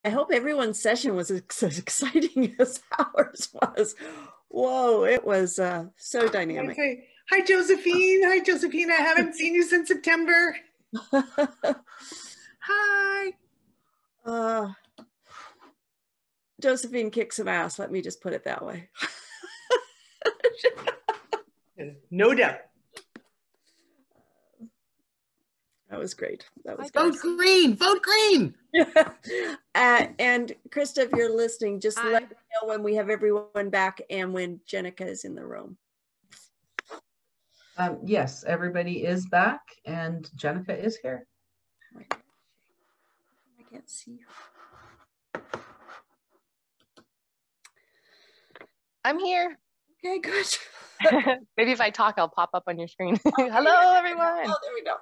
I hope everyone's session was as exciting as ours was. Whoa, it was so dynamic. Hi, Josephine. Hi, Josephine. I haven't seen you since September. Hi. Josephine kicks some ass. Let me just put it that way. No doubt. That was great. That was vote green. Vote green. And Krista, if you're listening, just let me know when we have everyone back and when Jenica is in the room. Yes, everybody is back and Jenica is here. I can't see you. I'm here. Okay, good. Maybe if I talk, I'll pop up on your screen. Hello, everyone. Oh, there we go.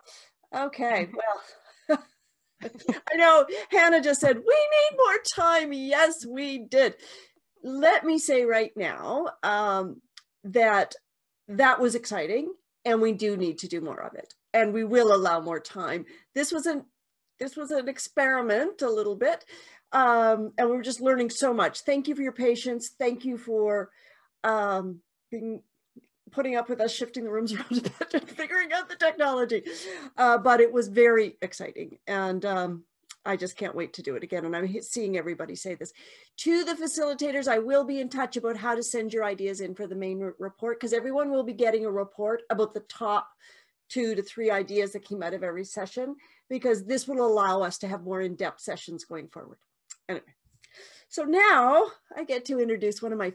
Okay, well, I know Hannah just said, we need more time. Yes, we did. Let me say right now that was exciting and we do need to do more of it and we will allow more time. This was an experiment a little bit and we were just learning so much. Thank you for your patience. Thank you for putting up with us shifting the rooms around a bit and figuring out the technology. But it was very exciting. And I just can't wait to do it again. And I'm seeing everybody say this. To the facilitators, I will be in touch about how to send your ideas in for the main report, because everyone will be getting a report about the top 2 to 3 ideas that came out of every session, because this will allow us to have more in-depth sessions going forward. Anyway, so now I get to introduce one of my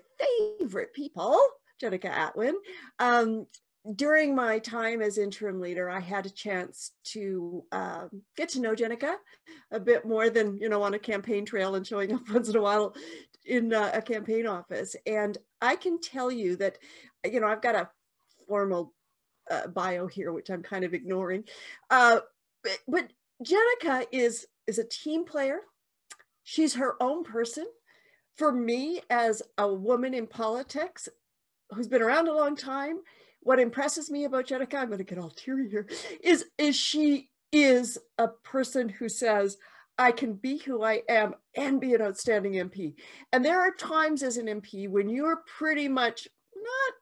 favorite people, Jenica Atwin. During my time as interim leader, I had a chance to get to know Jenica a bit more than, you know, on a campaign trail and showing up once in a while in a campaign office. And I can tell you that, you know, I've got a formal bio here, which I'm kind of ignoring. But Jenica is a team player. She's her own person. For me, as a woman in politics, who's been around a long time, what impresses me about Jenica, I'm going to get all teary here, is she is a person who says, I can be who I am and be an outstanding MP. And there are times as an MP when you're pretty much not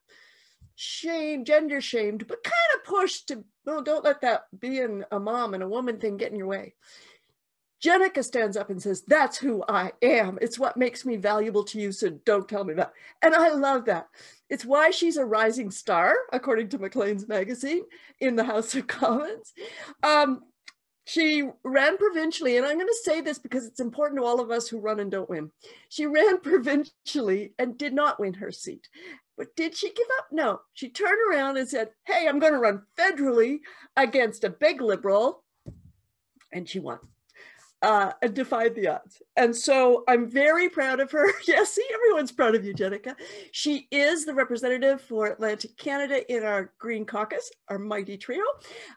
shamed, gender shamed, but kind of pushed to, well, don't let that being a mom and a woman thing get in your way. Jenica stands up and says, that's who I am. It's what makes me valuable to you, so don't tell me that. And I love that. It's why she's a rising star, according to Maclean's magazine, in the House of Commons. She ran provincially, and I'm going to say this because it's important to all of us who run and don't win. She ran provincially and did not win her seat. But did she give up? No. She turned around and said, hey, I'm going to run federally against a big Liberal. And she won. And defied the odds. And so I'm very proud of her. Yes, see, everyone's proud of you, Jenica. She is the representative for Atlantic Canada in our Green Caucus, our mighty trio.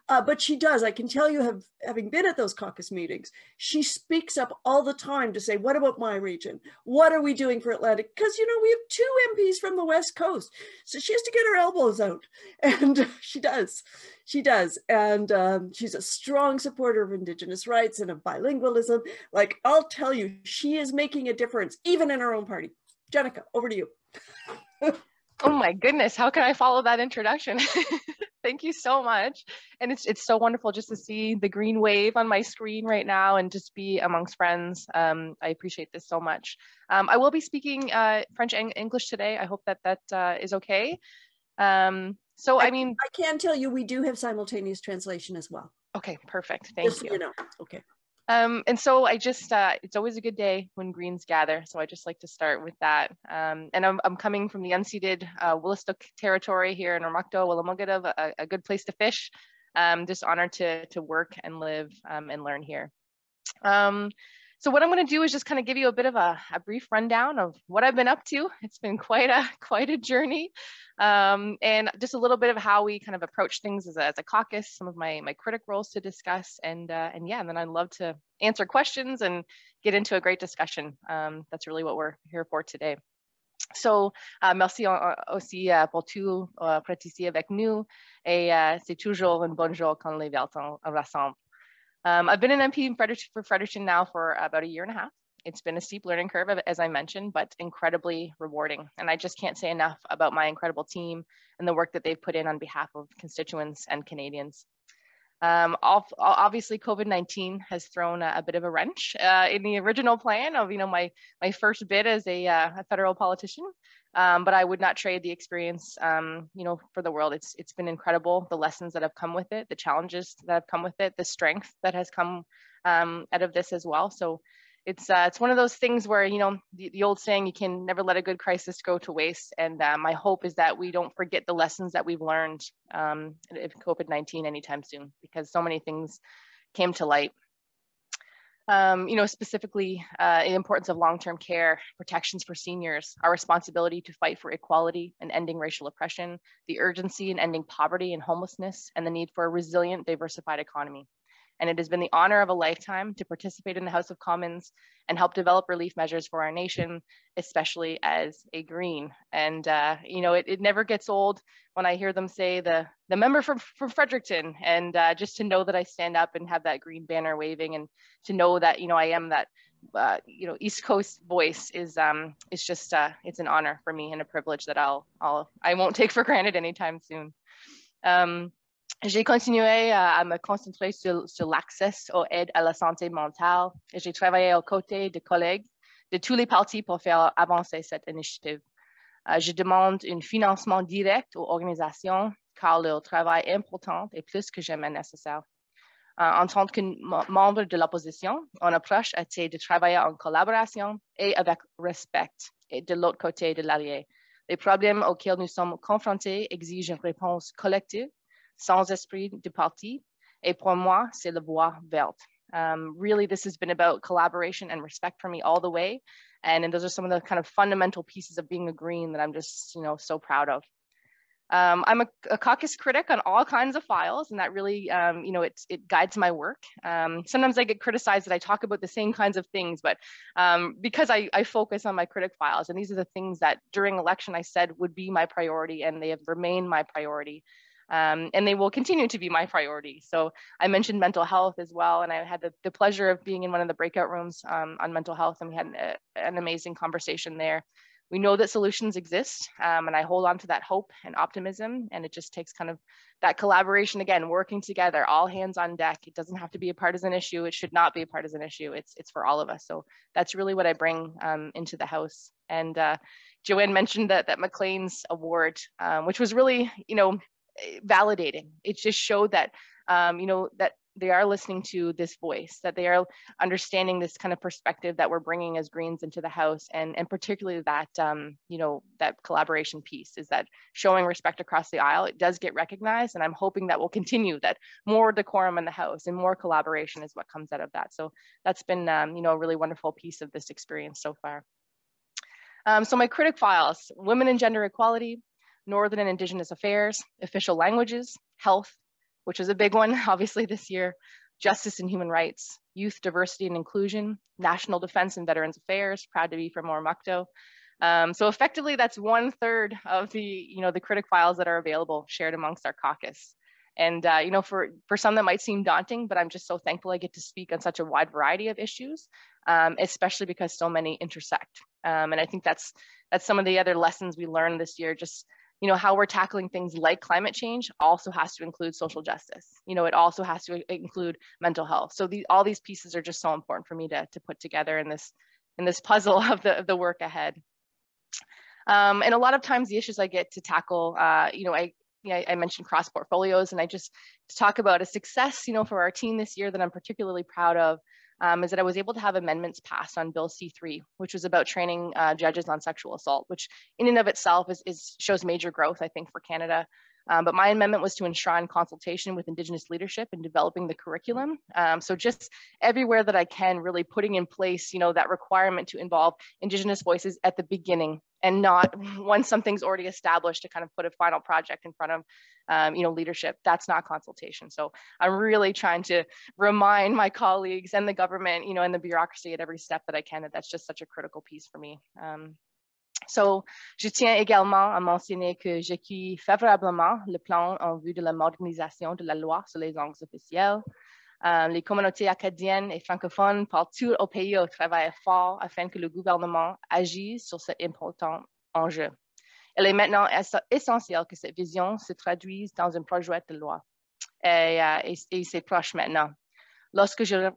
But she does, I can tell you, having been at those caucus meetings, she speaks up all the time to say, what about my region? What are we doing for Atlantic? Because, you know, we have 2 MPs from the West Coast. So she has to get her elbows out. And she does. She does. And she's a strong supporter of Indigenous rights and of bilingualism. Like, I'll tell you, she is making a difference, even in her own party. Jenica, over to you. Oh my goodness, how can I follow that introduction? Thank you so much. And it's so wonderful just to see the green wave on my screen right now and just be amongst friends. I appreciate this so much. I will be speaking French and English today. I hope that is okay. So I mean, I can tell you we do have simultaneous translation as well. Okay, perfect. Thank you. You know, okay. And so I just, it's always a good day when Greens gather. So I just like to start with that. And I'm coming from the unceded Willistok territory here in Ormukto, Willamugative, a good place to fish. Just honored to work and live and learn here. So what I'm going to do is just kind of give you a bit of a brief rundown of what I've been up to. It's been quite a journey, and just a little bit of how we kind of approach things as a caucus, some of my critic roles to discuss, and yeah, and then I'd love to answer questions and get into a great discussion. That's really what we're here for today. So, merci aussi pour tout prêter ici avec nous, et c'est toujours un bon jour quand les verts rassemblent. I've been an MP for Fredericton now for about 1.5 years. It's been a steep learning curve, as I mentioned, but incredibly rewarding. And I just can't say enough about my incredible team and the work that they've put in on behalf of constituents and Canadians. Obviously, COVID-19 has thrown a bit of a wrench in the original plan of, my first bid as a federal politician. But I would not trade the experience, for the world. It's been incredible, the lessons that have come with it, the challenges that have come with it, the strength that has come out of this as well. So it's one of those things where, the old saying, you can never let a good crisis go to waste. And my hope is that we don't forget the lessons that we've learned of COVID-19 anytime soon, because so many things came to light. Specifically the importance of long-term care, protections for seniors, our responsibility to fight for equality and ending racial oppression, the urgency in ending poverty and homelessness, and the need for a resilient, diversified economy. And it has been the honor of a lifetime to participate in the House of Commons and help develop relief measures for our nation, especially as a Green. And, it never gets old when I hear them say the member from Fredericton, and just to know that I stand up and have that Green banner waving, and to know that, I am that, East Coast voice is just, it's an honor for me and a privilege that I won't take for granted anytime soon. J'ai continué à me concentrer sur l'accès aux aides à la santé mentale et j'ai travaillé aux côtés de collègues de tous les partis pour faire avancer cette initiative. Je demande un financement direct aux organisations car leur travail important est plus que jamais nécessaire. En tant que membre de l'opposition, mon approche a été de travailler en collaboration et avec respect et de l'autre côté de l'allié. Les problèmes auxquels nous sommes confrontés exigent une réponse collective, sans esprit de parti, et pour moi, c'est la voie verte. Really, this has been about collaboration and respect for me all the way, and those are some of the kind of fundamental pieces of being a Green that I'm just, so proud of. I'm a caucus critic on all kinds of files, and that really, it guides my work. Sometimes I get criticized that I talk about the same kinds of things, but because I focus on my critic files, and these are the things that during election I said would be my priority, and they have remained my priority. And they will continue to be my priority. So I mentioned mental health as well, and I had the pleasure of being in one of the breakout rooms on mental health, and we had an amazing conversation there. We know that solutions exist, and I hold on to that hope and optimism, and it just takes kind of that collaboration, again, working together, all hands on deck. It doesn't have to be a partisan issue. It should not be a partisan issue. It's for all of us. So that's really what I bring into the House. And Joanne mentioned that Maclean's award, which was really, validating. It just showed that, that they are listening to this voice, that they are understanding this kind of perspective that we're bringing as Greens into the House, and particularly that, that collaboration piece is that showing respect across the aisle. It does get recognized, and I'm hoping that will continue, that more decorum in the House and more collaboration is what comes out of that. So that's been, a really wonderful piece of this experience so far. So my critic files: women and gender equality, Northern and Indigenous affairs, official languages, health, which is a big one, obviously this year, justice and human rights, youth diversity and inclusion, national defense and veterans affairs, proud to be from Oromocto. So effectively, that's 1/3 of the critic files that are available, shared amongst our caucus. And for some that might seem daunting, but I'm just so thankful I get to speak on such a wide variety of issues, especially because so many intersect. And I think that's some of the other lessons we learned this year. Just how we're tackling things like climate change also has to include social justice. It also has to include mental health. So all these pieces are just so important for me to put together in this puzzle of the work ahead. And a lot of times the issues I get to tackle, I mentioned cross portfolios, and I just to talk about a success, for our team this year that I'm particularly proud of. Is that I was able to have amendments passed on Bill C3, which was about training judges on sexual assault, which in and of itself shows major growth, I think, for Canada. But my amendment was to enshrine consultation with Indigenous leadership in developing the curriculum. So just everywhere that I can, really putting in place, that requirement to involve Indigenous voices at the beginning, and not once something's already established to kind of put a final project in front of leadership. That's not consultation. So I'm really trying to remind my colleagues and the government, and the bureaucracy at every step that I can, that that's just such a critical piece for me. So, je tiens également à mentionner que j'accueille favorablement le plan en vue de la modernisation de la loi sur les langues officielles. Les communautés acadiennes et francophones partout au pays travaillent fort afin que le gouvernement agisse sur cet important enjeu. Il est maintenant essentiel que cette vision se traduise dans un projet de loi. Et c'est proche maintenant. Lorsque je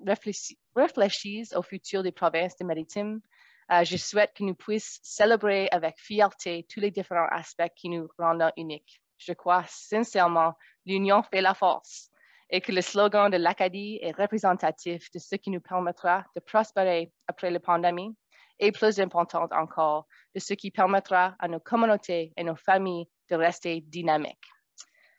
réfléchis au futur des provinces de Maritime, je souhaite que nous puissions célébrer avec fierté tous les différents aspects qui nous rendent uniques. Je crois sincèrement l'union fait la force et que le slogan de l'Acadie est représentatif de ce qui nous permettra de prospérer après la pandémie et plus important encore, de ce qui permettra à nos communautés et nos familles de rester dynamiques.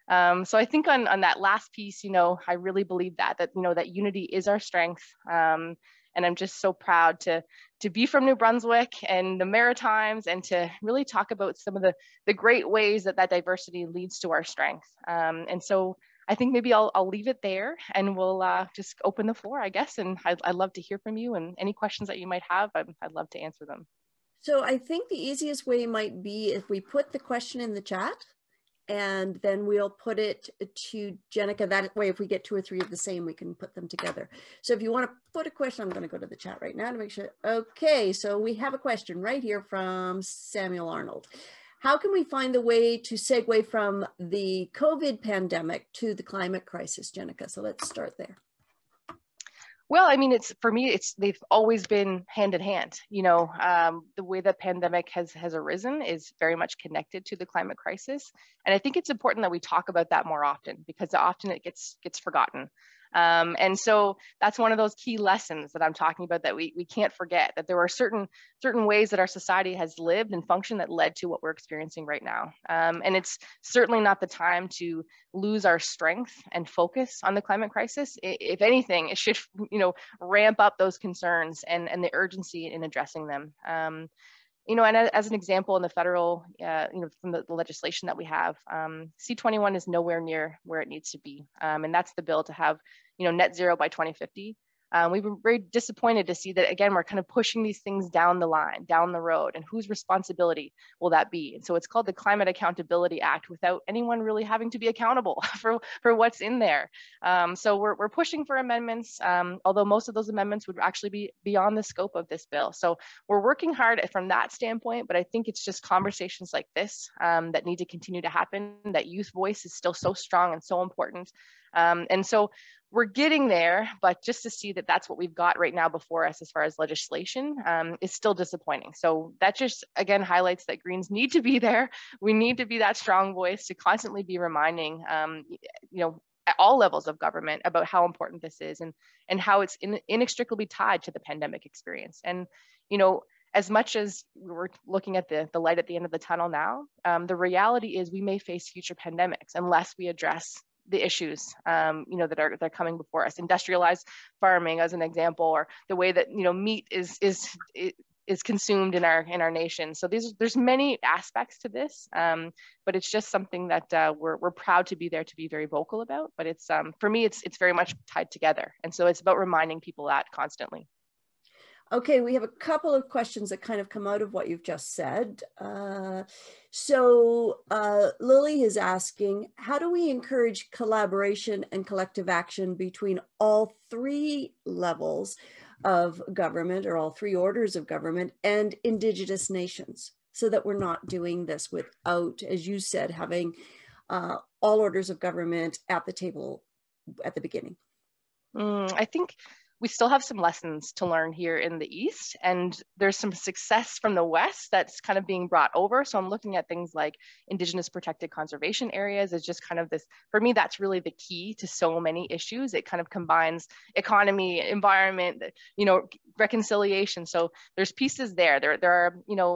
So I think on that last piece, I really believe that unity is our strength. And I'm just so proud to be from New Brunswick and the Maritimes and to really talk about some of the great ways that diversity leads to our strength. And so I think maybe I'll leave it there and we'll just open the floor, I guess. And I'd love to hear from you, and any questions that you might have, I'd love to answer them. So I think the easiest way might be if we put the question in the chat, and then we'll put it to Jenica. That way, if we get 2 or 3 of the same, we can put them together. So if you want to put a question, I'm going to go to the chat right now to make sure. Okay, so we have a question right here from Samuel Arnold. How can we find the way to segue from the COVID pandemic to the climate crisis, Jenica? So let's start there. Well, I mean, for me, they've always been hand in hand. The way the pandemic has arisen is very much connected to the climate crisis. And I think it's important that we talk about that more often, because often it gets forgotten. And so that's one of those key lessons that I'm talking about, that we can't forget, that there are certain ways that our society has lived and functioned that led to what we're experiencing right now. And it's certainly not the time to lose our strength and focus on the climate crisis. If anything, it should, ramp up those concerns and the urgency in addressing them. And as an example, in the federal, from the legislation that we have, C21 is nowhere near where it needs to be. And that's the bill to have, net zero by 2050. We've been very disappointed to see that, again, we're kind of pushing these things down the line, down the road, and whose responsibility will that be? And so it's called the Climate Accountability Act, without anyone really having to be accountable for what's in there. So we're pushing for amendments, although most of those amendments would actually be beyond the scope of this bill. So we're working hard from that standpoint, but I think it's just conversations like this that need to continue to happen, that youth voice is still so strong and so important. And so we're getting there, but just to see that that's what we've got right now before us as far as legislation is still disappointing. So that just, again, highlights that Greens need to be there. We need to be that strong voice to constantly be reminding, at all levels of government about how important this is and how it's inextricably tied to the pandemic experience. And, as much as we're looking at the light at the end of the tunnel now, the reality is we may face future pandemics unless we address the issues, that are coming before us. Industrialized farming, as an example, or the way that meat is consumed in our nation. So there's many aspects to this, but it's just something that we're proud to be there to be very vocal about. But it's for me, it's very much tied together, and so it's about reminding people that constantly. Okay, we have a couple of questions that kind of come out of what you've just said. So Lily is asking, how do we encourage collaboration and collective action between all 3 levels of government, or all 3 orders of government, and Indigenous nations, so that we're not doing this without, as you said, having all orders of government at the table at the beginning? I think we still have some lessons to learn here in the East, and there's some success from the West that's kind of being brought over. So I'm looking at things like Indigenous protected conservation areas as just kind of this, for me, that's really the key to so many issues. It kind of combines economy, environment, reconciliation. So there's pieces there. There are,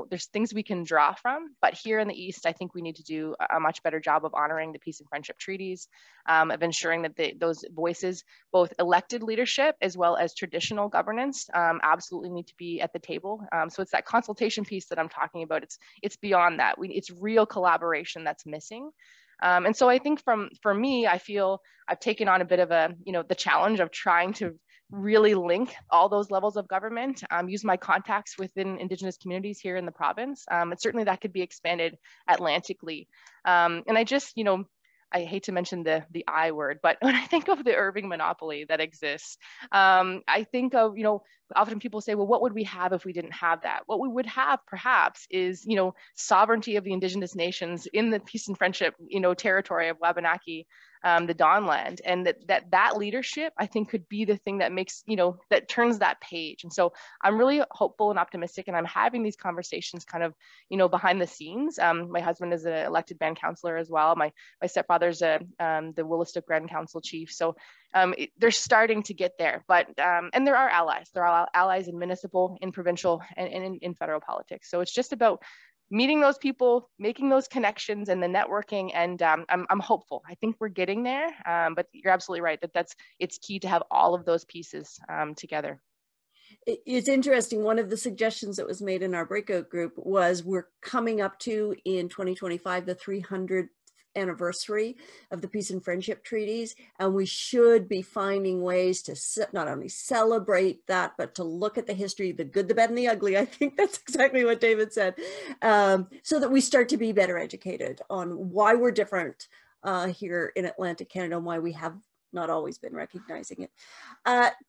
there's things we can draw from, but here in the East, I think we need to do a much better job of honoring the peace and friendship treaties, of ensuring that those voices, both elected leadership as well as traditional governance, absolutely need to be at the table. So it's that consultation piece that I'm talking about. It's beyond that. It's real collaboration that's missing. And so I think for me, I feel I've taken on a bit of the challenge of trying to really link all those levels of government, use my contacts within Indigenous communities here in the province. And certainly that could be expanded Atlantically. And I just, I hate to mention the I word, but when I think of the urban monopoly that exists, I think of, often people say, well, what would we have if we didn't have that? What we would have perhaps is, sovereignty of the indigenous nations in the peace and friendship, territory of Wabanaki, the Dawnland, and that leadership, I think, could be the thing that makes, that turns that page. And so I'm really hopeful and optimistic, and I'm having these conversations kind of, behind the scenes. My husband is an elected band councillor as well. My stepfather's the Willistook Grand Council chief. So they're starting to get there, but and there are allies. There are allies in municipal, in provincial, and in federal politics. So it's just about meeting those people, making those connections, and the networking. And I'm hopeful. I think we're getting there. But you're absolutely right that it's key to have all of those pieces together. It's interesting. One of the suggestions that was made in our breakout group was we're coming up to, in 2025, the 300th anniversary of the Peace and Friendship Treaties, and we should be finding ways to not only celebrate that, but to look at the history, the good, the bad, and the ugly. I think that's exactly what David said, so that we start to be better educated on why we're different here in Atlantic Canada and why we have not always been recognizing it.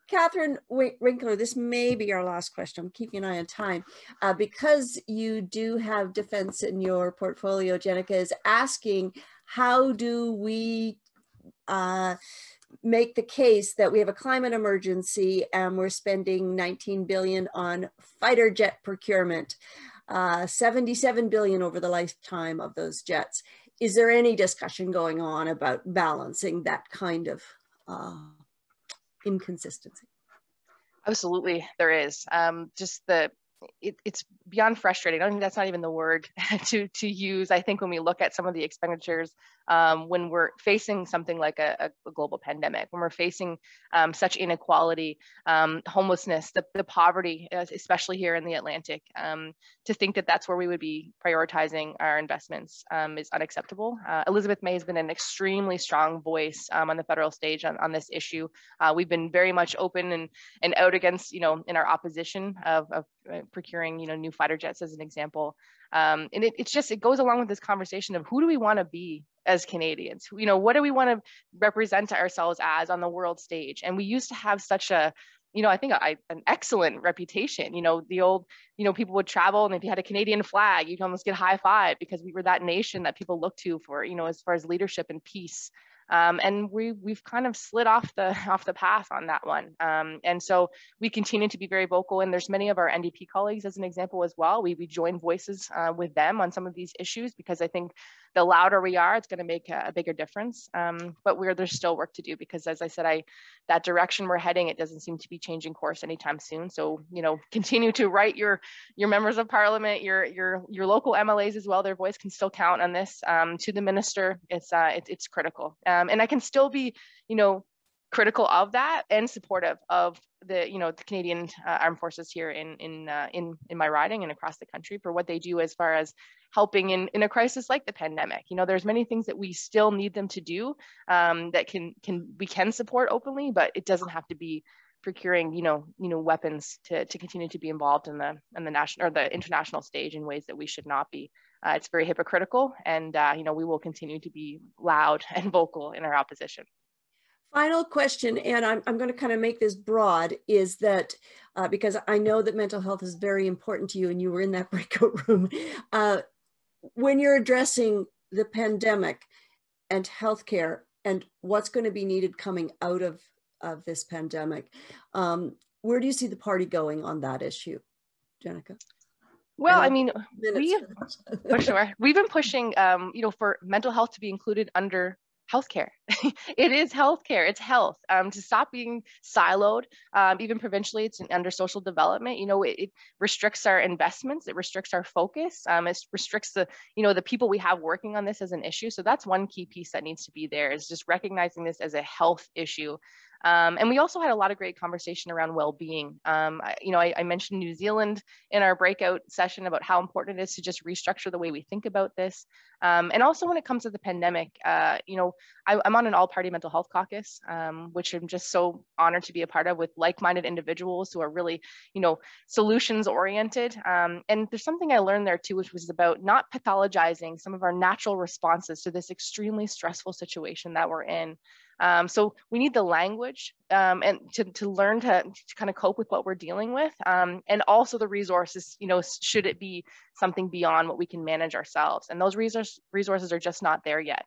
Catherine Winkler, this may be our last question. I'm keeping an eye on time. Because you do have defense in your portfolio, Jenica is asking, how do we make the case that we have a climate emergency and we're spending $19 billion on fighter jet procurement, $77 billion over the lifetime of those jets? Is there any discussion going on about balancing that kind of inconsistency? Absolutely, there is. Just it's beyond frustrating. I don't think that's not even the word to use. I think when we look at some of the expenditures, when we're facing something like a global pandemic, when we're facing such inequality, homelessness, the poverty, especially here in the Atlantic, to think that that's where we would be prioritizing our investments is unacceptable. Elizabeth May has been an extremely strong voice on the federal stage on this issue. We've been very much open and out against, in our opposition of procuring, new fighter jets as an example. And it goes along with this conversation of who do we want to be as Canadians? What do we want to represent ourselves as on the world stage? And we used to have such a, I think an excellent reputation. The old, people would travel, and if you had a Canadian flag, you'd almost get high five because we were that nation that people looked to for, as far as leadership and peace. And we've kind of slid off the path on that one. And so we continue to be very vocal, and there's many of our NDP colleagues as an example as well. We join voices with them on some of these issues, because I think the louder we are, it's going to make a bigger difference. But there's still work to do, because as I said, that direction we're heading, it doesn't seem to be changing course anytime soon. So, continue to write your members of parliament, your local MLAs as well. Their voice can still count on this. To the minister, it's critical. And I can still be, critical of that and supportive of the Canadian Armed Forces here in my riding and across the country for what they do as far as helping in a crisis like the pandemic. There's many things that we still need them to do that we can support openly, but it doesn't have to be procuring weapons to continue to be involved in the national or the international stage in ways that we should not be. It's very hypocritical, and we will continue to be loud and vocal in our opposition. Final question, and I'm going to kind of make this broad, is that because I know that mental health is very important to you, and you were in that breakout room, when you're addressing the pandemic and healthcare and what's going to be needed coming out of this pandemic, where do you see the party going on that issue, Jenica? Well, for sure, we've been pushing, for mental health to be included under healthcare. It is healthcare. It's health. To stop being siloed, even provincially, it's under social development. It restricts our investments. It restricts our focus. It restricts the people we have working on this as an issue. So that's one key piece that needs to be there, is just recognizing this as a health issue. And we also had a lot of great conversation around well-being. I mentioned New Zealand in our breakout session about how important it is to just restructure the way we think about this. And also when it comes to the pandemic, I'm on an all-party mental health caucus, which I'm just so honored to be a part of, with like-minded individuals who are really, solutions-oriented. And there's something I learned there too, which was about not pathologizing some of our natural responses to this extremely stressful situation that we're in. So we need the language and to learn to kind of cope with what we're dealing with, and also the resources, should it be something beyond what we can manage ourselves. And those resources are just not there yet.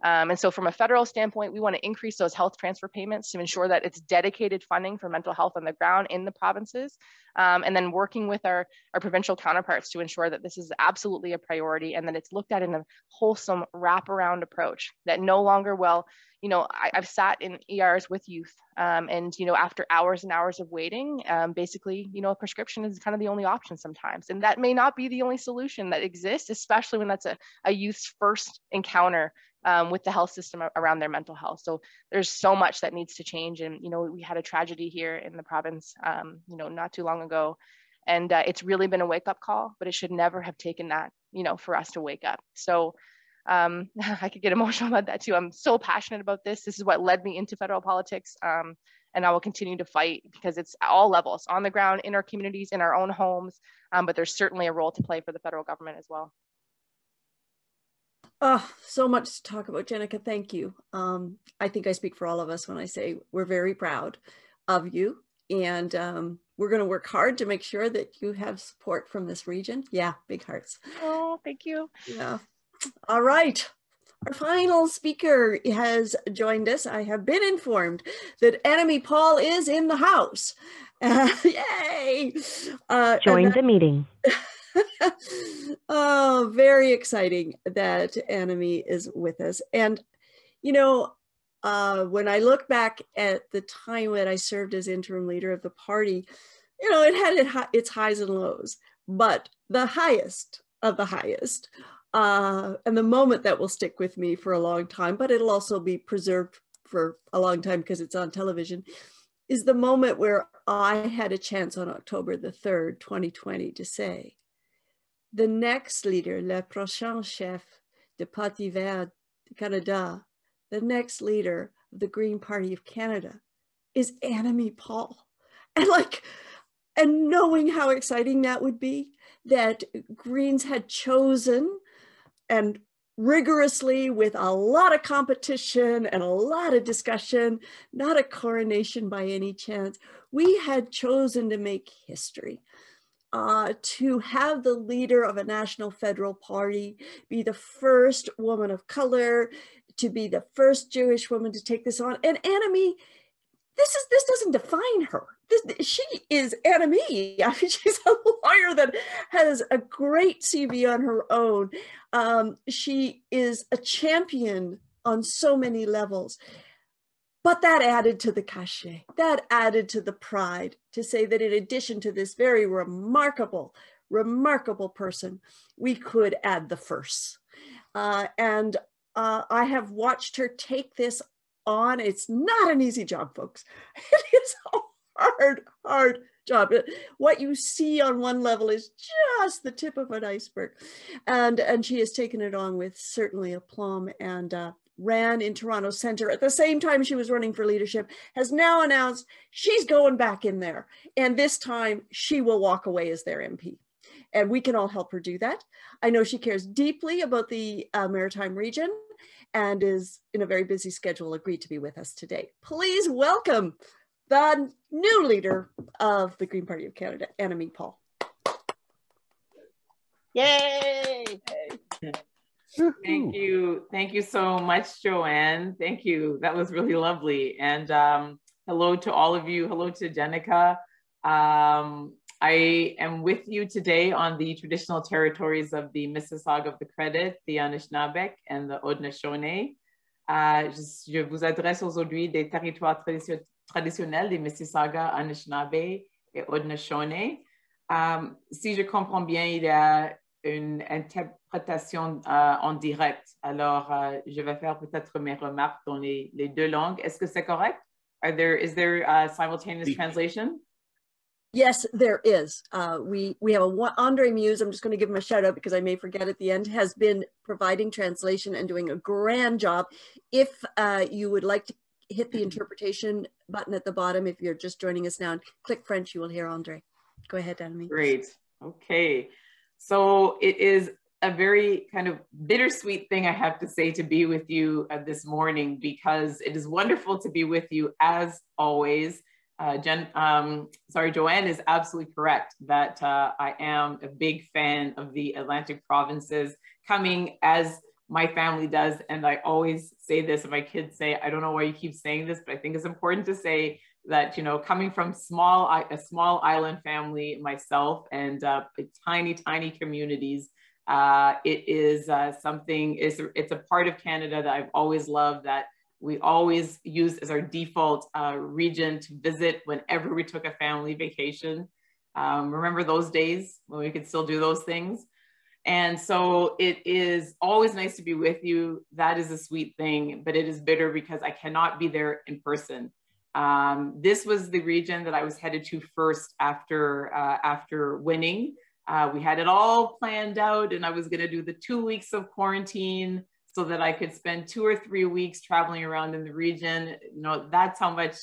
And so from a federal standpoint, we want to increase those health transfer payments to ensure that it's dedicated funding for mental health on the ground in the provinces, and then working with our provincial counterparts to ensure that this is absolutely a priority and that it's looked at in a wholesome wraparound approach, that no longer I've sat in ERs with youth, and after hours and hours of waiting, basically, a prescription is kind of the only option sometimes. And that may not be the only solution that exists, especially when that's a youth's first encounter with the health system around their mental health. So there's so much that needs to change. And, we had a tragedy here in the province, not too long ago. And it's really been a wake-up call, but it should never have taken that, for us to wake up. So I could get emotional about that too. I'm so passionate about this. This is what led me into federal politics. And I will continue to fight, because it's all levels, on the ground, in our communities, in our own homes. But there's certainly a role to play for the federal government as well. Oh, so much to talk about, Jenica. Thank you. I think I speak for all of us when I say we're very proud of you, and we're going to work hard to make sure that you have support from this region. Yeah, big hearts. Oh, thank you. Yeah. All right. Our final speaker has joined us. I have been informed that Annamie Paul is in the house. Yay! Join the meeting. Oh, very exciting that Annamie is with us. And, when I look back at the time that I served as interim leader of the party, it had its highs and lows, but the highest of the highest, and the moment that will stick with me for a long time, but it'll also be preserved for a long time because it's on television, is the moment where I had a chance on October the 3rd, 2020, to say, the next leader, le prochain chef de Parti Vert du Canada, the next leader of the Green Party of Canada, is Annamie Paul. And knowing how exciting that would be, that Greens had chosen, and rigorously, with a lot of competition and a lot of discussion, not a coronation by any chance, we had chosen to make history. To have the leader of a national federal party be the first woman of color, to be the first Jewish woman to take this on. And Annamie, this doesn't define her. She is Annamie. I mean, she's a lawyer that has a great CV on her own. She is a champion on so many levels. But that added to the cachet, that added to the pride, to say that in addition to this very remarkable person, we could add the firsts. And I have watched her take this on. It's not an easy job, folks. It is a hard job. What you see on one level is just the tip of an iceberg. And she has taken it on with certainly aplomb, and ran in Toronto Centre at the same time she was running for leadership, has now announced she's going back in there. And this time she will walk away as their MP. And we can all help her do that. I know she cares deeply about the Maritime region and is in a very busy schedule, agreed to be with us today. Please welcome the new leader of the Green Party of Canada, Annamie Paul. Yay! Thank you. Thank you so much, Joanne. Thank you. That was really lovely. And hello to all of you. Hello to Jenica. I am with you today on the traditional territories of the Mississauga of the Credit, the Anishinaabe and the Haudenosaunee. Je vous adresse aujourd'hui des territoires traditionnels des Mississauga, Anishinaabe et Haudenosaunee. Si je comprends bien, il y a une interprétation en direct. Alors, je vais faire peut-être mes remarques dans les deux langues. Est-ce que c'est correct? Is there simultaneous translation? Yes, there is. We have Andre Muse, I'm just going to give him a shout out because I may forget at the end, has been providing translation and doing a grand job. If you would like to hit the interpretation button at the bottom, if you're just joining us now, and click French, you will hear Andre. Go ahead, Annamie. Great. Okay. So it is a very kind of bittersweet thing I have to say to be with you this morning, because it is wonderful to be with you as always. Joanne is absolutely correct that I am a big fan of the Atlantic provinces, coming as my family does. And I always say this, and my kids say, I don't know why you keep saying this, but I think it's important to say that, you know, coming from a small island family myself, and tiny communities, it is it's a part of Canada that I've always loved, that we always used as our default region to visit whenever we took a family vacation. Remember those days when we could still do those things? And so it is always nice to be with you. That is a sweet thing, but it is bitter because I cannot be there in person. This was the region that I was headed to first after winning. We had it all planned out, and I was going to do the 2 weeks of quarantine so that I could spend 2 or 3 weeks traveling around in the region. You know, that's how much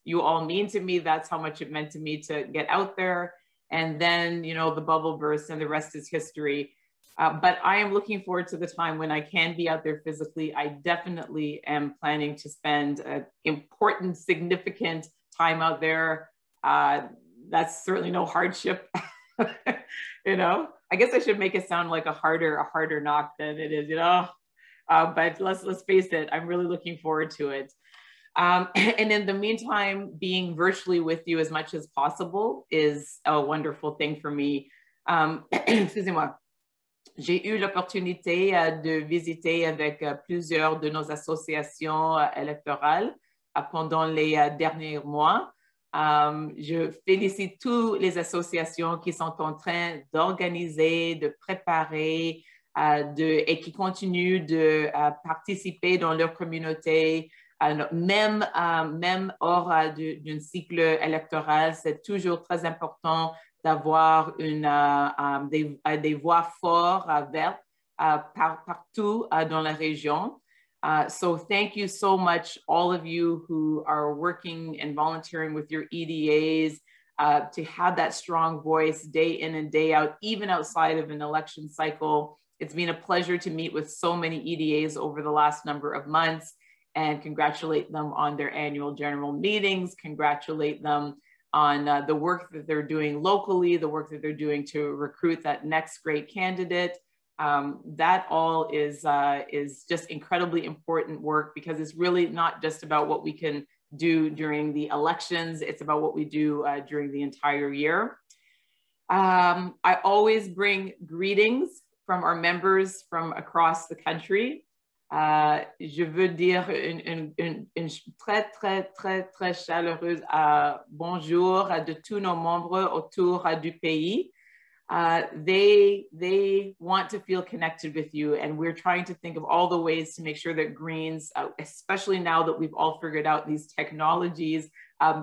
you all mean to me. That's how much it meant to me to get out there. And then, you know, the bubble burst and the rest is history. But I am looking forward to the time when I can be out there physically. I definitely am planning to spend an important, significant time out there. That's certainly no hardship. You know, I guess I should make it sound like a harder knock than it is, you know. But let's face it, I'm really looking forward to it. And in the meantime, being virtually with you as much as possible is a wonderful thing for me. Excusez-moi. J'ai eu l'opportunité de visiter avec plusieurs de nos associations électorales pendant les derniers mois. Je félicite toutes les associations qui sont en train d'organiser, de préparer et qui continuent de participer dans leur communauté. Même hors d'un cycle électoral, c'est toujours très important d'avoir des voix fortes, vertes partout dans la région. So thank you so much, all of you who are working and volunteering with your EDAs to have that strong voice day in and day out, even outside of an election cycle. It's been a pleasure to meet with so many EDAs over the last number of months and congratulate them on their annual general meetings, congratulate them on the work that they're doing locally, the work that they're doing to recruit that next great candidate. That all is just incredibly important work, because it's really not just about what we can do during the elections, it's about what we do during the entire year. I always bring greetings from our members from across the country. Je veux dire une très chaleureuse bonjour de tous nos membres autour du pays. They want to feel connected with you, and we're trying to think of all the ways to make sure that Greens, especially now that we've all figured out these technologies,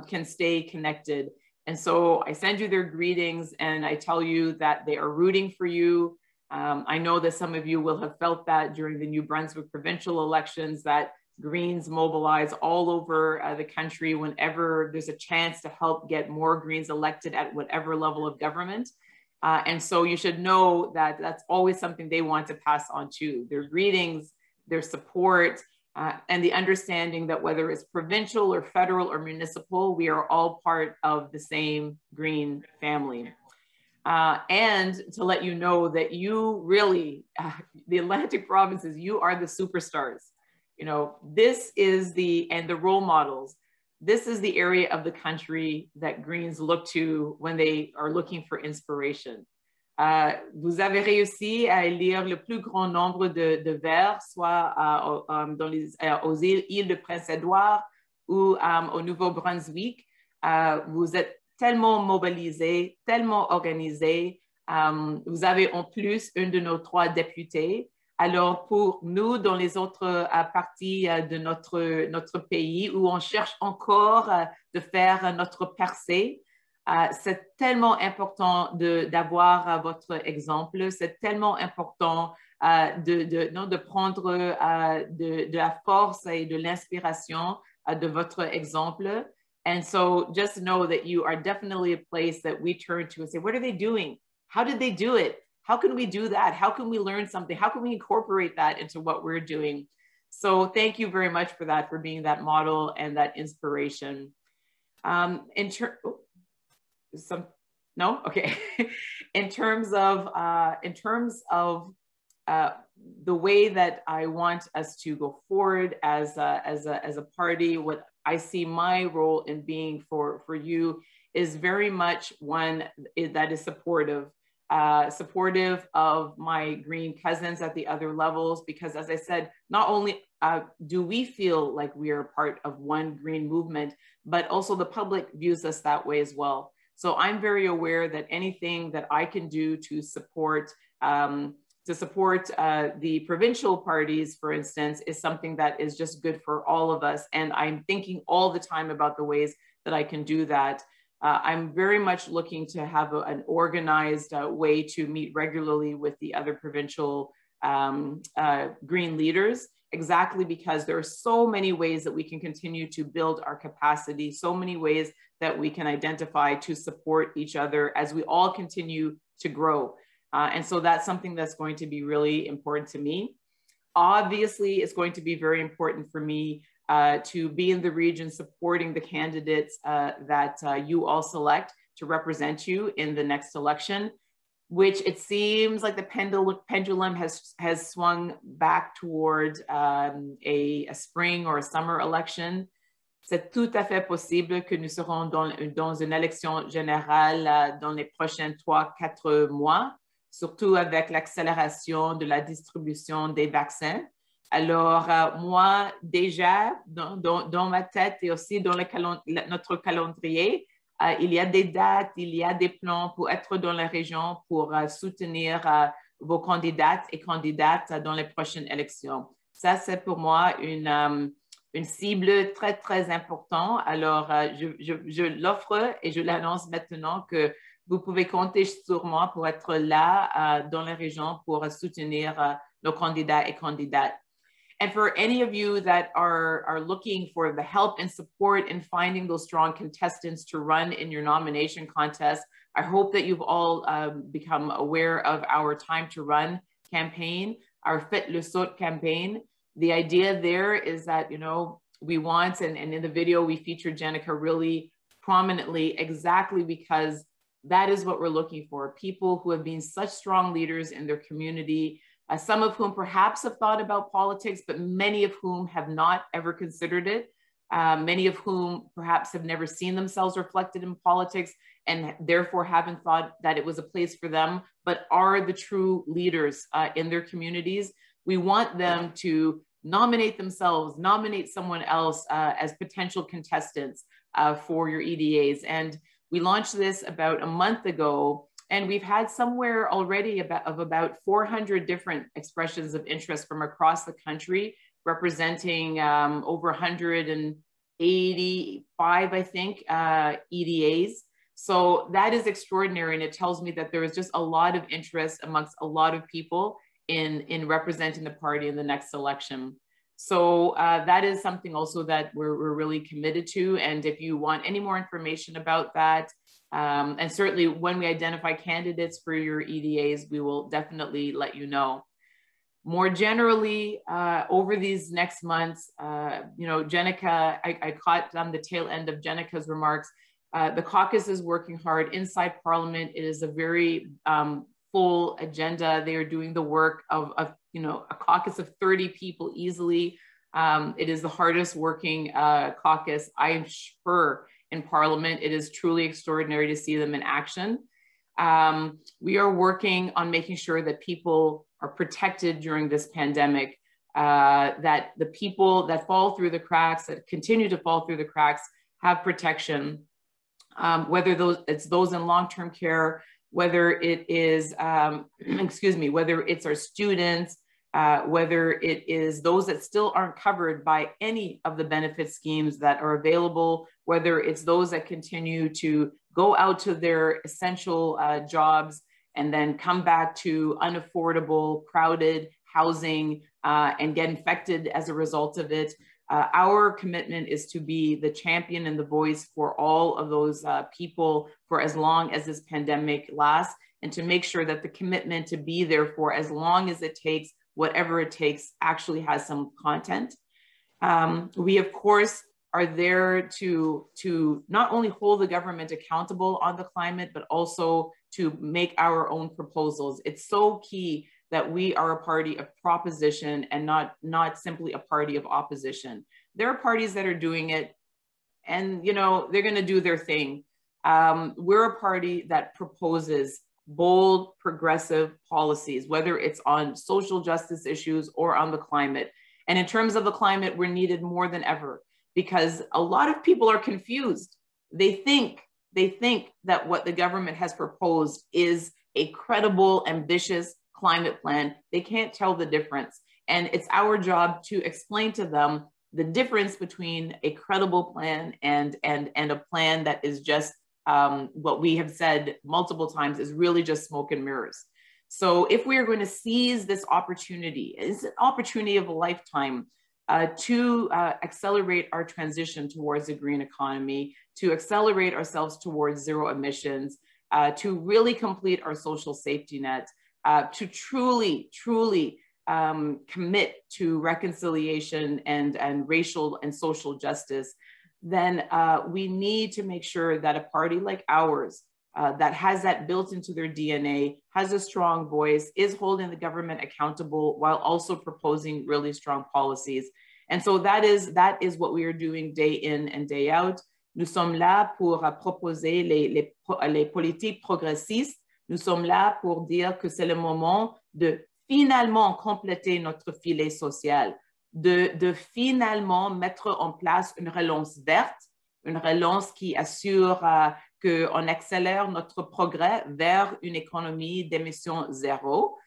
can stay connected. And so I send you their greetings and I tell you that they are rooting for you. I know that some of you will have felt that during the New Brunswick provincial elections, that Greens mobilize all over the country whenever there's a chance to help get more Greens elected at whatever level of government. And so you should know that that's always something they want to pass on to. Their greetings, their support, and the understanding that whether it's provincial or federal or municipal, we are all part of the same Green family. And to let you know that you really, the Atlantic provinces, you are the superstars. You know, this is the role models. This is the area of the country that Greens look to when they are looking for inspiration. Vous avez réussi à élire le plus grand nombre de Verts, soit aux îles de Prince-Édouard ou au Nouveau-Brunswick. Vous êtes tellement mobilisés, tellement organisés. Vous avez en plus un de nos 3 députés. Alors, pour nous, dans les autres parties de notre pays, où on cherche encore de faire notre percée, c'est tellement important d'avoir votre exemple. C'est tellement important de prendre de la force et de l'inspiration de votre exemple. And so just know that you are definitely a place that we turn to and say, what are they doing? How did they do it? How can we do that? How can we learn something? How can we incorporate that into what we're doing? So thank you very much for that, for being that model and that inspiration. In terms of the way that I want us to go forward as a party, what I see my role in being for you is very much one that is supportive of my Green cousins at the other levels, because as I said, not only do we feel like we are part of one Green movement, but also the public views us that way as well. So I'm very aware that anything that I can do to support the provincial parties, for instance, is something that is just good for all of us. And I'm thinking all the time about the ways that I can do that. I'm very much looking to have an organized way to meet regularly with the other provincial Green leaders, exactly because there are so many ways that we can continue to build our capacity, so many ways that we can identify to support each other as we all continue to grow. And so that's something that's going to be really important to me. Obviously, it's going to be very important for me to be in the region supporting the candidates that you all select to represent you in the next election, which it seems like the pendulum has swung back towards a spring or a summer election. C'est tout à fait possible que nous serons dans une élection générale dans les prochains 3-4 mois, surtout avec l'accélération de la distribution des vaccins. Alors, moi, déjà, dans ma tête et aussi dans notre calendrier, il y a des dates, il y a des plans pour être dans la région pour soutenir vos candidates et candidates dans les prochaines élections. Ça, c'est pour moi une cible très, très importante. Alors, je l'offre et je l'annonce maintenant que vous pouvez compter sur moi pour être là dans la région pour soutenir nos candidats et candidates. And for any of you that are looking for the help and support in finding those strong contestants to run in your nomination contest, I hope that you've all become aware of our Time to Run campaign, our Faites le Saut campaign. The idea there is that, you know, we want, and in the video, we featured Jenica really prominently, exactly because that is what we're looking for. People who have been such strong leaders in their community, some of whom perhaps have thought about politics, but many of whom have not ever considered it. Many of whom perhaps have never seen themselves reflected in politics and therefore haven't thought that it was a place for them, but are the true leaders in their communities. We want them to nominate themselves, nominate someone else as potential contestants for your EDAs. And we launched this about a month ago, and we've had somewhere already about 400 different expressions of interest from across the country, representing over 185, I think, EDAs. So that is extraordinary, and it tells me that there is just a lot of interest amongst a lot of people in representing the party in the next election. So that is something also that we're really committed to. And if you want any more information about that, and certainly when we identify candidates for your EDAs, we will definitely let you know. More generally, over these next months, you know, Jenica, I caught on the tail end of Jenica's remarks. The caucus is working hard inside Parliament. It is a very full agenda. They are doing the work of you know, a caucus of 30 people easily. It is the hardest working caucus, I am sure, in Parliament. It is truly extraordinary to see them in action. We are working on making sure that people are protected during this pandemic, that the people that fall through the cracks, that continue to fall through the cracks, have protection, whether it's those in long-term care, whether it is, excuse me, whether it's our students, whether it is those that still aren't covered by any of the benefit schemes that are available, whether it's those that continue to go out to their essential jobs and then come back to unaffordable, crowded housing and get infected as a result of it. Our commitment is to be the champion and the voice for all of those people for as long as this pandemic lasts, and to make sure that the commitment to be there for as long as it takes, whatever it takes, actually has some content. We, of course, are there to not only hold the government accountable on the climate, but also to make our own proposals. It's so key that we are a party of proposition and not simply a party of opposition. There are parties that are doing it and, you know, they're gonna do their thing. We're a party that proposes bold, progressive policies, whether it's on social justice issues or on the climate. And in terms of the climate, we're needed more than ever because a lot of people are confused. They think that what the government has proposed is a credible, ambitious climate plan. They can't tell the difference. And it's our job to explain to them the difference between a credible plan and a plan that is just what we have said multiple times is really just smoke and mirrors. So if we are going to seize this opportunity, it's an opportunity of a lifetime to accelerate our transition towards a green economy, to accelerate ourselves towards zero emissions, to really complete our social safety net, to truly commit to reconciliation and racial and social justice, then we need to make sure that a party like ours that has that built into their DNA, has a strong voice, is holding the government accountable while also proposing really strong policies. And so that is what we are doing day in and day out. Nous sommes là pour proposer les politiques progressistes. Nous sommes là pour dire que c'est le moment de finalement compléter notre filet social, de finalement mettre en place une relance verte, une relance qui assure qu'on accélère notre progrès vers une économie d'émissions zéro.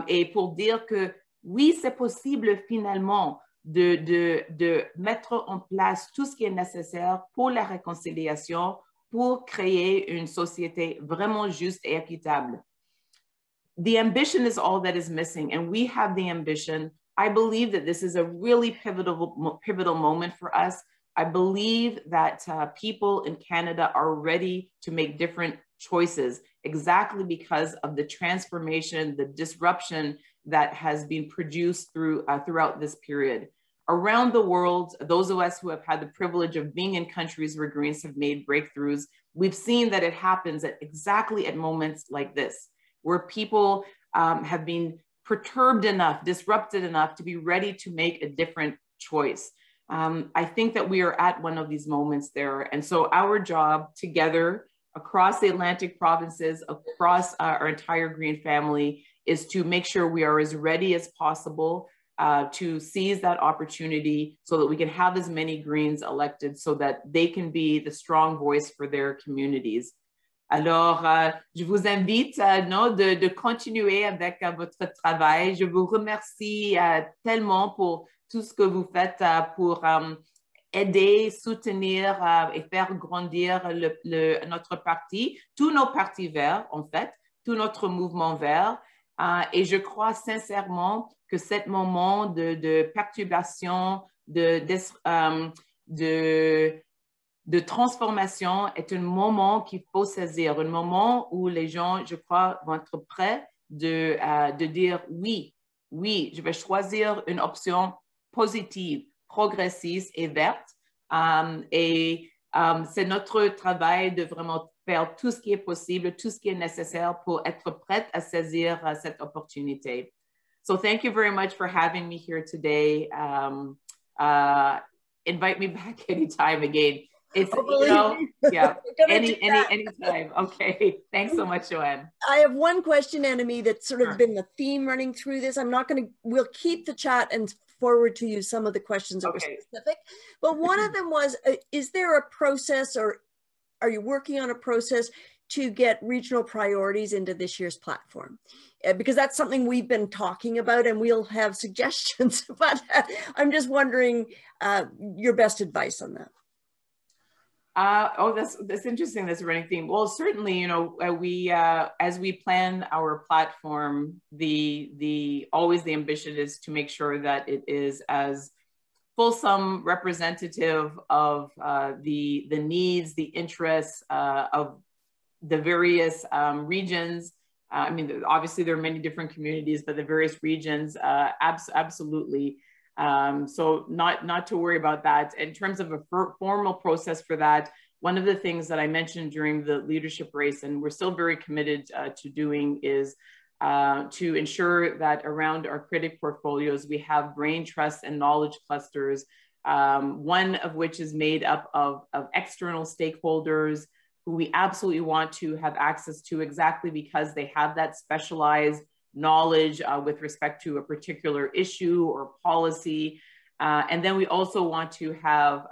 Et pour dire que oui, c'est possible finalement de mettre en place tout ce qui est nécessaire pour la réconciliation, pour créer une société vraiment juste et équitable. The ambition is all that is missing, and we have the ambition. I believe that this is a really pivotal moment for us. I believe that people in Canada are ready to make different choices exactly because of the transformation, the disruption that has been produced throughout this period. Around the world, those of us who have had the privilege of being in countries where Greens have made breakthroughs, we've seen that it happens exactly at moments like this, where people have been perturbed enough, disrupted enough to be ready to make a different choice. I think that we are at one of these moments there. And so our job together across the Atlantic provinces, across our entire Green family, is to make sure we are as ready as possible to seize that opportunity so that we can have as many Greens elected so that they can be the strong voice for their communities. Alors, je vous invite de continuer avec votre travail. Je vous remercie tellement pour tout ce que vous faites pour aider, soutenir et faire grandir notre parti, tous nos partis verts, en fait, tout notre mouvement vert. Et je crois sincèrement que ce moment de perturbation, de transformation est un moment qu'il faut saisir, un moment où les gens, je crois, vont être prêts de dire oui, je vais choisir une option positive, progressiste et verte. C'est notre travail de vraiment faire tout ce qui est possible, tout ce qui est nécessaire pour être prête à saisir cette opportunité. So thank you very much for having me here today. Invite me back anytime again. It's, you know, yeah, anytime. Okay. Thanks so much, Joanne. I have one question, Annamie, that's sort of been the theme running through this. I'm not going to, we'll keep the chat and forward to you some of the questions that were specific. But one of them was, is there a process, or are you working on a process to get regional priorities into this year's platform? Because that's something we've been talking about and we'll have suggestions, but I'm just wondering your best advice on that. That's interesting. That's a running theme. Well, certainly, you know, we as we plan our platform, always the ambition is to make sure that it is as fulsome representative of the needs, the interests of the various regions. I mean, obviously there are many different communities, but the various regions, absolutely. So not to worry about that. In terms of a formal process for that, one of the things that I mentioned during the leadership race, and we're still very committed to doing, is to ensure that around our critic portfolios, we have brain trust and knowledge clusters, one of which is made up of external stakeholders who we absolutely want to have access to, exactly because they have that specialized knowledge with respect to a particular issue or policy. And then we also want to have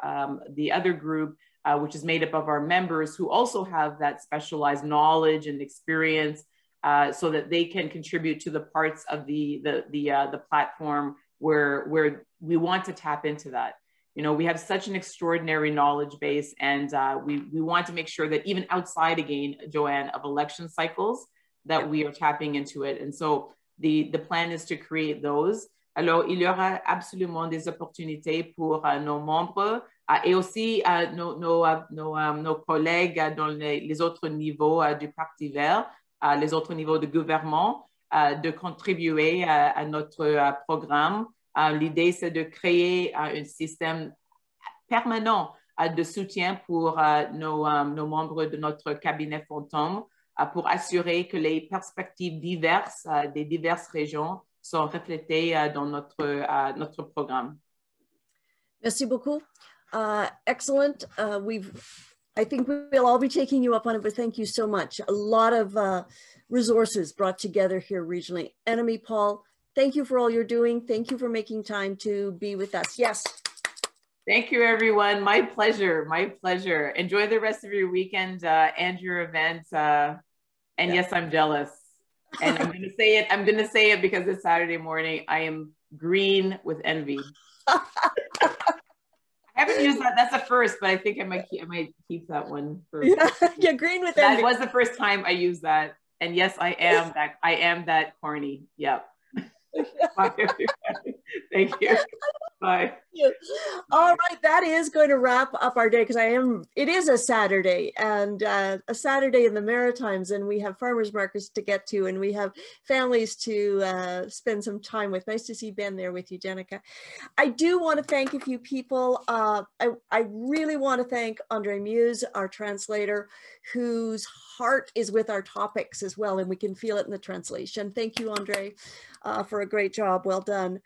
the other group, which is made up of our members, who also have that specialized knowledge and experience, so that they can contribute to the parts of the platform where we want to tap into that. You know, we have such an extraordinary knowledge base, and we want to make sure that even outside, again, Joanne, of election cycles, that we are tapping into it. And so the plan is to create those. Alors, il y aura absolument des opportunités pour nos membres et aussi nos collègues dans les autres niveaux du Parti vert, les autres niveaux de gouvernement, de contribuer à notre programme. L'idée, c'est de créer un système permanent de soutien pour nos membres de notre cabinet fantôme, pour assurer que les perspectives diverses des diverses régions sont reflétées dans notre programme. Merci beaucoup. Excellent. I think we'll all be taking you up on it, but thank you so much. A lot of resources brought together here regionally. Annamie Paul, thank you for all you're doing. Thank you for making time to be with us. Yes. Thank you, everyone. My pleasure. My pleasure. Enjoy the rest of your weekend and your event. And yes, I'm jealous. And I'm going to say it. I'm going to say it because it's Saturday morning. I am green with envy. I haven't used that. That's the first, but I think I might keep that one. Yeah, green with envy. That was the first time I used that. And yes, I am that. I am that corny. Yep. Bye, everybody. Thank you. Bye. All right, that is going to wrap up our day, because it is a Saturday, and a Saturday in the Maritimes, and we have farmers markets to get to, and we have families to spend some time with. Nice to see Ben there with you, Jenica. I do want to thank a few people. I really want to thank Andre Muse, our translator, whose heart is with our topics as well, and we can feel it in the translation. Thank you, Andre, for a great job. Well done.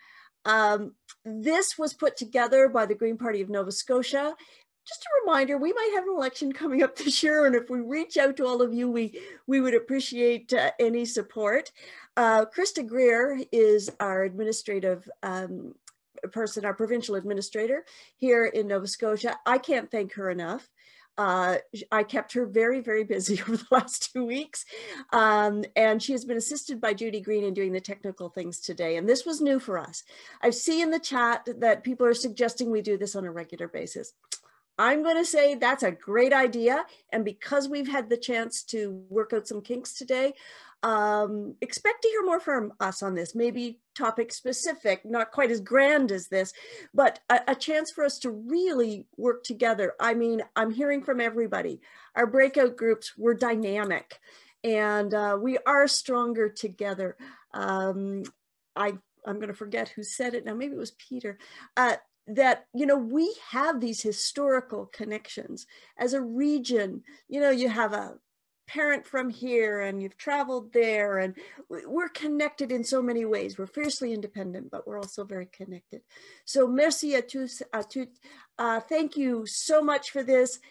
This was put together by the Green Party of Nova Scotia. Just a reminder, we might have an election coming up this year, and if we reach out to all of you, we would appreciate any support. Krista Greer is our administrative person, our provincial administrator here in Nova Scotia. I can't thank her enough. I kept her very, very busy over the last 2 weeks. And she has been assisted by Judy Green in doing the technical things today. And this was new for us. I see in the chat that people are suggesting we do this on a regular basis. I'm going to say that's a great idea. And because we've had the chance to work out some kinks today, expect to hear more from us on this, maybe topic specific, not quite as grand as this, but a chance for us to really work together. I mean, I'm hearing from everybody. Our breakout groups were dynamic, and we are stronger together. I'm going to forget who said it now, maybe it was Peter, that, you know, we have these historical connections as a region. You know, you have a parent from here and you've traveled there, and we're connected in so many ways. We're fiercely independent, but we're also very connected. So merci à tous, à toutes. Thank you so much for this.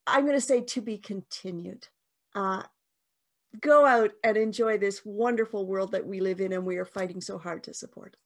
I'm going to say to be continued. Go out and enjoy this wonderful world that we live in and we are fighting so hard to support.